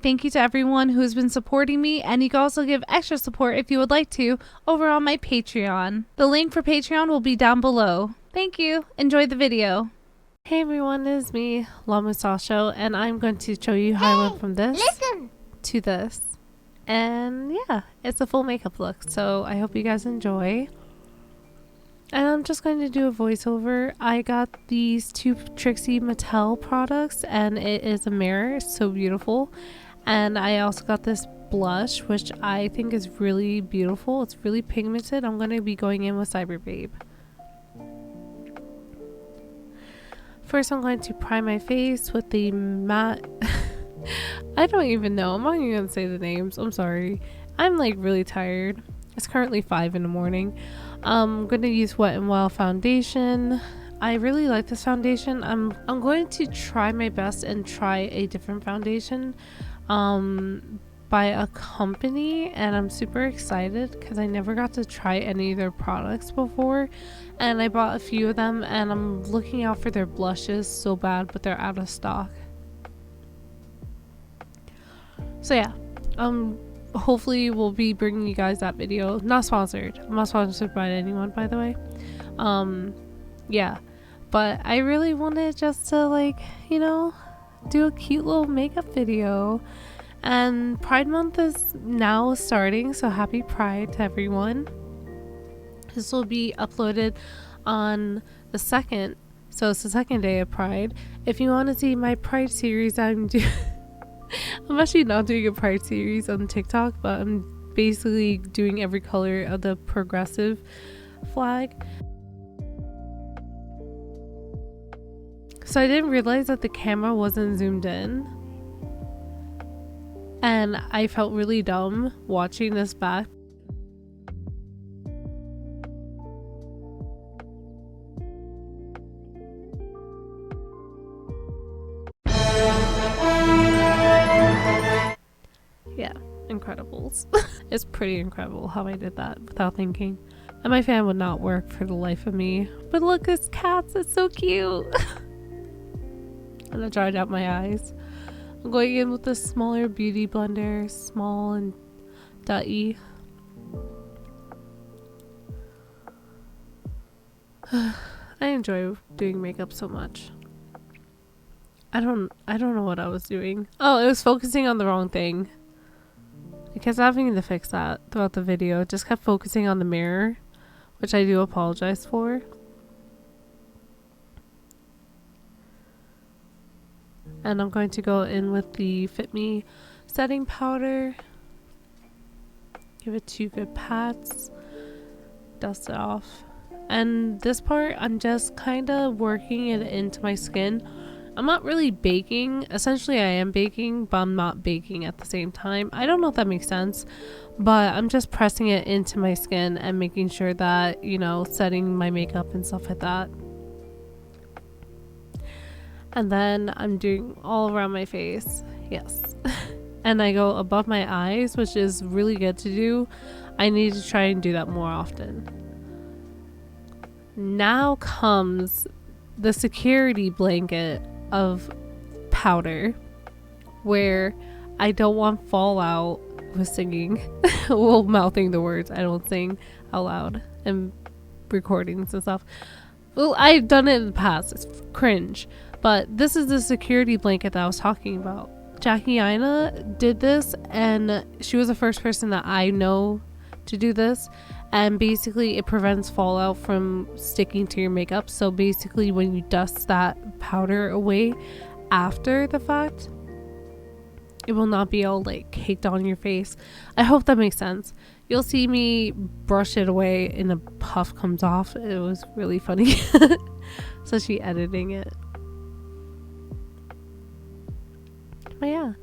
Thank you to everyone who has been supporting me, and you can also give extra support if you would like to over on my Patreon. The link for Patreon will be down below. Thank you. Enjoy the video. Hey everyone, it is me, LaMustacho, and I'm going to show you how I went from this to this. And yeah, it's a full makeup look, so I hope you guys enjoy. And I'm just going to do a voiceover. I got these two Trixie Mattel products, and it is a mirror. It's so beautiful. And I also got this blush, which I think is really beautiful. It's really pigmented. I'm going to be going in with Cyber Babe. First, I'm going to prime my face with the matte... I don't even know. I'm not even going to say the names. I'm sorry. I'm like really tired. It's currently 5 in the morning. I'm going to use Wet n Wild foundation. I really like this foundation. I'm going to try my best and try a different foundation by a company, and I'm super excited because I never got to try any of their products before, and I bought a few of them, and I'm looking out for their blushes so bad, but they're out of stock. So yeah, hopefully we'll be bringing you guys that video. Not sponsored. I'm not sponsored by anyone, by the way. Yeah, but I really wanted just to, like, you know, do a cute little makeup video. And Pride Month is now starting, so happy Pride to everyone. This will be uploaded on the 2nd, so it's the 2nd day of Pride. If you want to see my Pride series, I'm actually not doing a Pride series on TikTok, but I'm basically doing every color of the progressive flag. So I didn't realize that the camera wasn't zoomed in, and I felt really dumb watching this back. Yeah, incredibles. It's pretty incredible how I did that without thinking. And my fan would not work for the life of me. But look, it's cats. It's so cute. And I dried out my eyes. I'm going in with the smaller beauty blender, small and .e. I enjoy doing makeup so much. I don't know what I was doing. Oh, it was focusing on the wrong thing. I kept having to fix that throughout the video. It just kept focusing on the mirror, which I do apologize for. And I'm going to go in with the Fit Me setting powder. Give it 2 good pats. Dust it off. And this part, I'm just kind of working it into my skin. I'm not really baking. Essentially, I am baking, but I'm not baking at the same time. I don't know if that makes sense, but I'm just pressing it into my skin and making sure that, you know, setting my makeup and stuff like that. And then I'm doing all around my face. Yes. And I go above my eyes, which is really good to do. I need to try and do that more often. Now comes the security blanket of powder, where I don't want fallout with singing. Well, mouthing the words. I don't sing out loud in recordings and stuff. Well, I've done it in the past. It's cringe. But this is the security blanket that I was talking about. Jackie Aina did this, and she was the first person that I know to do this. And basically it prevents fallout from sticking to your makeup. So basically when you dust that powder away after the fact, it will not be all like caked on your face. I hope that makes sense. You'll see me brush it away and the puff comes off. It was really funny. So she editing it. But yeah,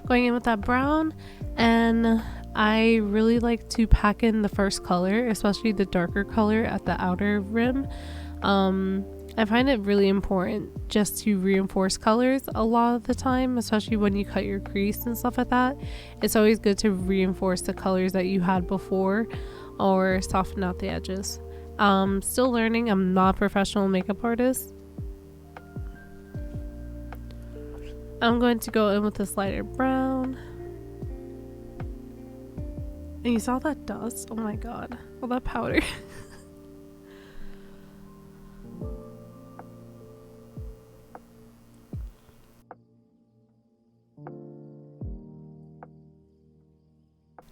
going in with that brown, and I really like to pack in the first color, especially the darker color at the outer rim. I find it really important just to reinforce colors a lot of the time, especially when you cut your crease and stuff like that. It's always good to reinforce the colors that you had before or soften out the edges. Still learning. I'm not a professional makeup artist. I'm going to go in with this lighter brown. And you saw that dust? Oh my god. All that powder.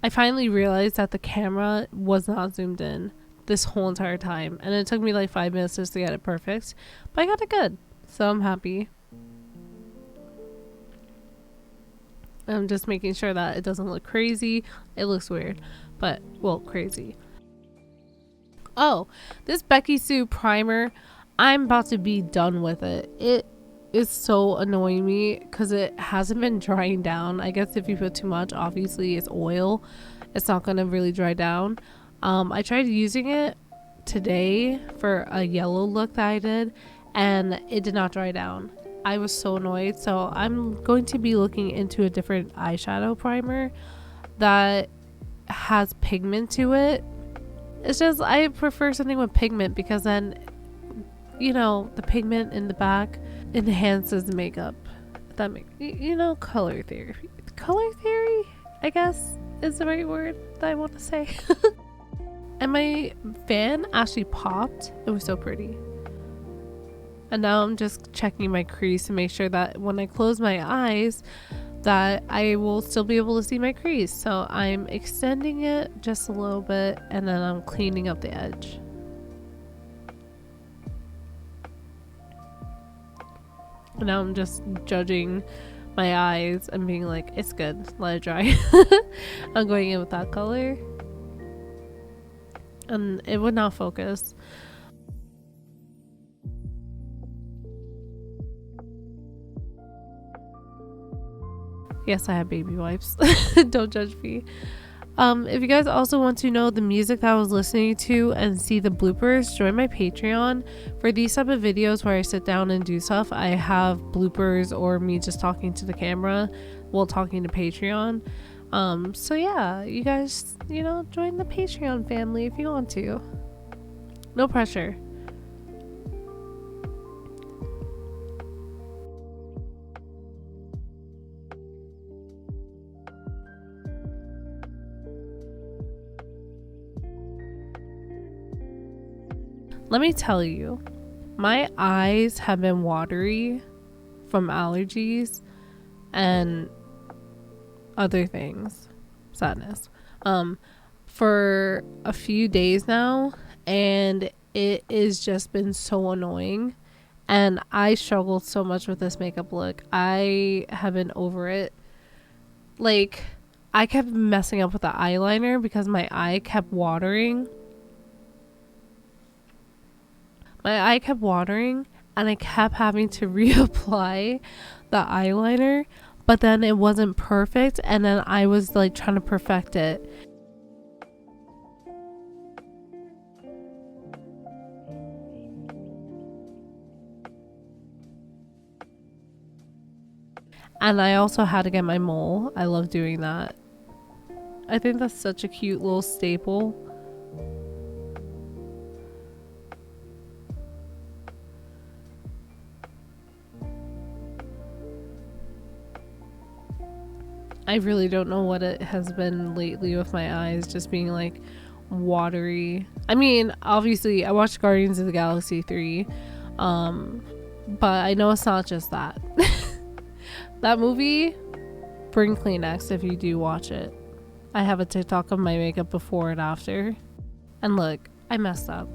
I finally realized that the camera was not zoomed in this whole entire time. And it took me like 5 minutes just to get it perfect. But I got it good. So I'm happy. I'm just making sure that it doesn't look crazy. It looks weird. But, well, crazy. Oh, this Becky Sue primer. I'm about to be done with it. It is so annoying me because it hasn't been drying down. I guess if you put too much, obviously it's oil, it's not going to really dry down. I tried using it today for a yellow look that I did, and it did not dry down. I was so annoyed. So I'm going to be looking into a different eyeshadow primer that has pigment to it. It's just I prefer something with pigment because then, you know, the pigment in the back enhances the makeup. That make you know, color theory, I guess is the right word that I want to say. And my fan actually popped. It was so pretty. And now I'm just checking my crease to make sure that when I close my eyes that I will still be able to see my crease. So I'm extending it just a little bit and then I'm cleaning up the edge. Now I'm just judging my eyes and being like, it's good, let it dry. I'm going in with that color and it would not focus. Yes, I have baby wipes. Don't judge me. If you guys also want to know the music that I was listening to and see the bloopers, join my Patreon. For these type of videos where I sit down and do stuff, I have bloopers or me just talking to the camera while talking to Patreon. So yeah, you guys, you know, join the Patreon family if you want to. No pressure. Let me tell you, my eyes have been watery from allergies and other things, sadness, for a few days now, and it has just been so annoying. And I struggled so much with this makeup look. I have been over it. Like, I kept messing up with the eyeliner because my eye kept watering. My eye kept watering and I kept having to reapply the eyeliner, but then it wasn't perfect and then I was like trying to perfect it. And I also had to get my mole. I love doing that. I think that's such a cute little staple. I really don't know what it has been lately with my eyes just being like watery. I mean, obviously I watched Guardians of the Galaxy 3, but I know it's not just that. That movie, bring Kleenex if you do watch it. I have a TikTok of my makeup before and after, and look, I messed up.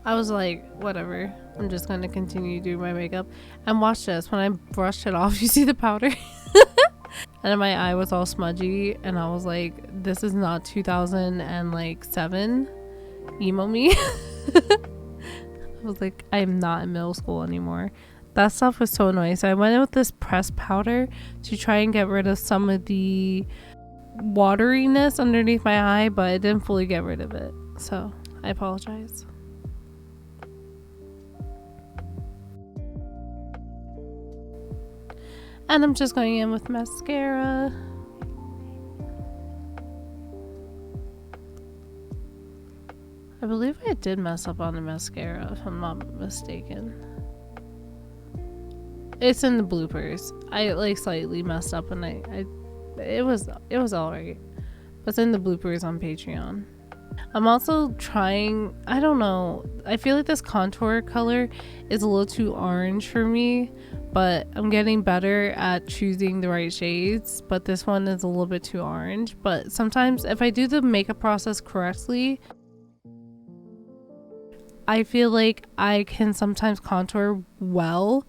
I was like, whatever, I'm just going to continue doing my makeup. And watch this, when I brushed it off, you see the powder? And my eye was all smudgy, and I was like, this is not 2007 emo me. I was like, I'm not in middle school anymore. That stuff was so annoying. So I went in with this pressed powder to try and get rid of some of the wateriness underneath my eye, but it didn't fully get rid of it. So I apologize. And I'm just going in with mascara. I believe I did mess up on the mascara, if I'm not mistaken. It's in the bloopers. I like slightly messed up and it was alright. But it's in the bloopers on Patreon. I'm also trying, I don't know, I feel like this contour color is a little too orange for me, but I'm getting better at choosing the right shades. But this one is a little bit too orange. But sometimes if I do the makeup process correctly, I feel like I can sometimes contour well.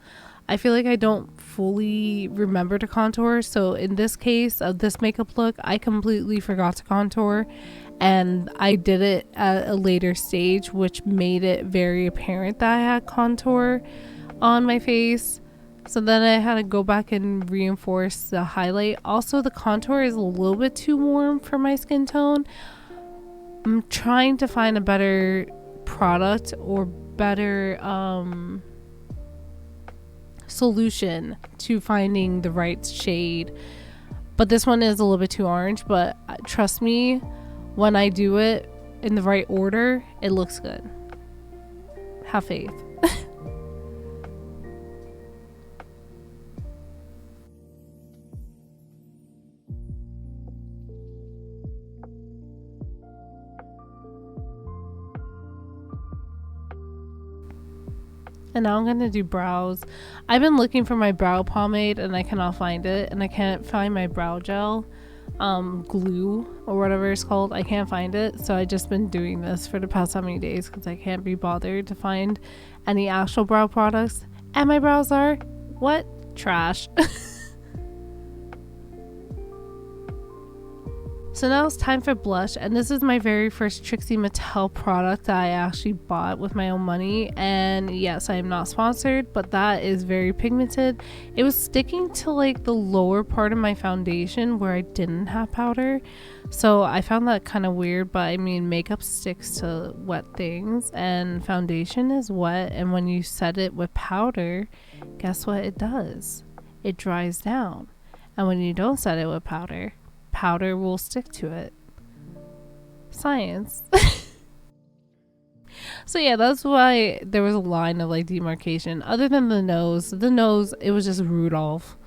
I feel like I don't fully remember to contour. So in this case of this makeup look, I completely forgot to contour. And I did it at a later stage, which made it very apparent that I had contour on my face. So then I had to go back and reinforce the highlight. Also, the contour is a little bit too warm for my skin tone. I'm trying to find a better product or better solution to finding the right shade. But this one is a little bit too orange, but trust me, when I do it in the right order, it looks good. Have faith. And now I'm gonna do brows. I've been looking for my brow pomade and I cannot find it, and I can't find my brow gel glue or whatever it's called. I can't find it, so I just been doing this for the past how many days because I can't be bothered to find any actual brow products, and my brows are what? Trash. So now it's time for blush, and this is my very first Trixie Mattel product that I actually bought with my own money. And yes, I am not sponsored, but that is very pigmented. It was sticking to like the lower part of my foundation where I didn't have powder, so I found that kind of weird. But I mean, makeup sticks to wet things and foundation is wet, and when you set it with powder, guess what it does? It dries down. And when you don't set it with powder will stick to it. Science. So yeah, that's why there was a line of like demarcation. Other than the nose, it was just Rudolph.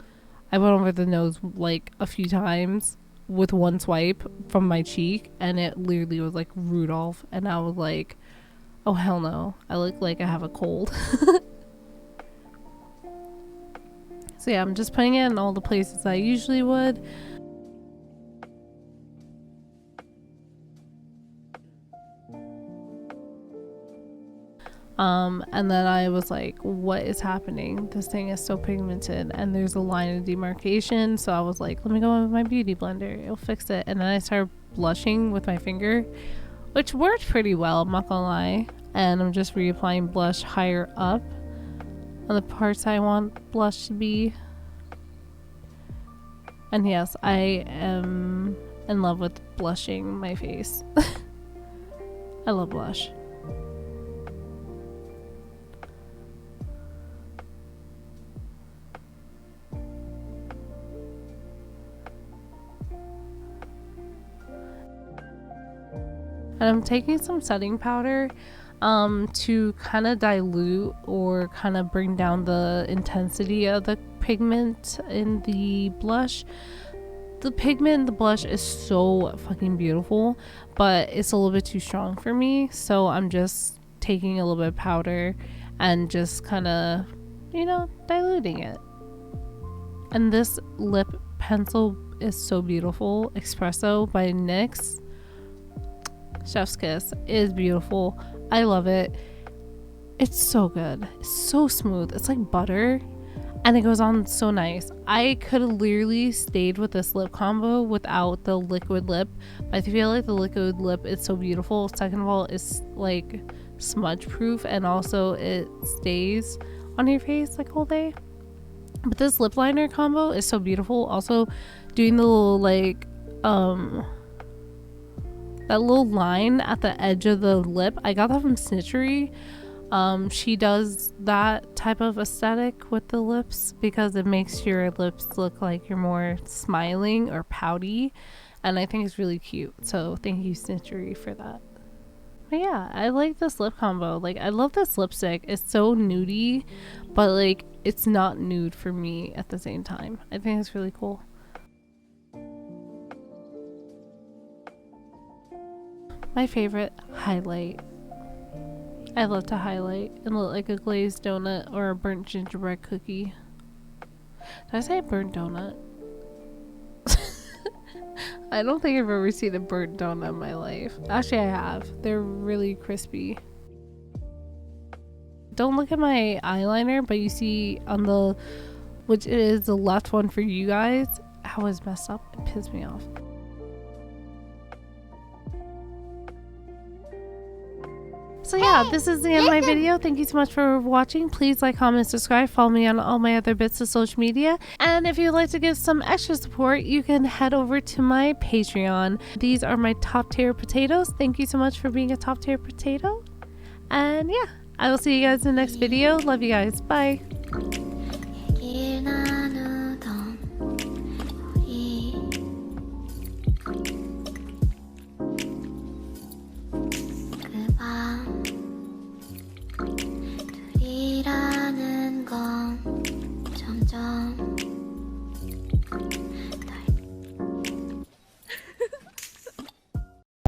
I went over the nose like a few times with one swipe from my cheek, and it literally was like Rudolph, and I was like, oh hell no, I look like I have a cold. So yeah, I'm just putting it in all the places I usually would. And then I was like, what is happening? This thing is so pigmented and there's a line of demarcation. So I was like, let me go in with my beauty blender, it'll fix it. And then I started blushing with my finger, which worked pretty well, I'm not gonna lie. And I'm just reapplying blush higher up on the parts I want blush to be. And yes, I am in love with blushing my face. I love blush. And I'm taking some setting powder to kind of dilute or kind of bring down the intensity of the pigment in the blush. The pigment in the blush is so fucking beautiful, but it's a little bit too strong for me. So I'm just taking a little bit of powder and just kind of, you know, diluting it. And this lip pencil is so beautiful. Espresso by NYX. Chef's kiss. It is beautiful. I love it. It's so good. It's so smooth. It's like butter, and it goes on so nice. I could have literally stayed with this lip combo without the liquid lip, but I feel like the liquid lip is so beautiful. Second of all, it's like smudge proof, and also it stays on your face like all day. But this lip liner combo is so beautiful. Also doing the little like that little line at the edge of the lip, I got that from Snitchery. She does that type of aesthetic with the lips because it makes your lips look like you're more smiling or pouty, and I think it's really cute. So thank you, Snitchery, for that. But yeah, I like this lip combo. Like, I love this lipstick. It's so nudie, but like it's not nude for me at the same time. I think it's really cool. My favorite, highlight. I love to highlight and look like a glazed donut or a burnt gingerbread cookie. Did I say a burnt donut? I don't think I've ever seen a burnt donut in my life. Actually, I have. They're really crispy. Don't look at my eyeliner, but you see on the, which is the left one for you guys, how it's messed up. It pissed me off. So yeah, this is the end of my video. Thank you so much for watching. Please like, comment, subscribe. Follow me on all my other bits of social media. And if you'd like to give some extra support, you can head over to my Patreon. These are my top tier potatoes. Thank you so much for being a top tier potato. And yeah, I will see you guys in the next video. Love you guys. Bye.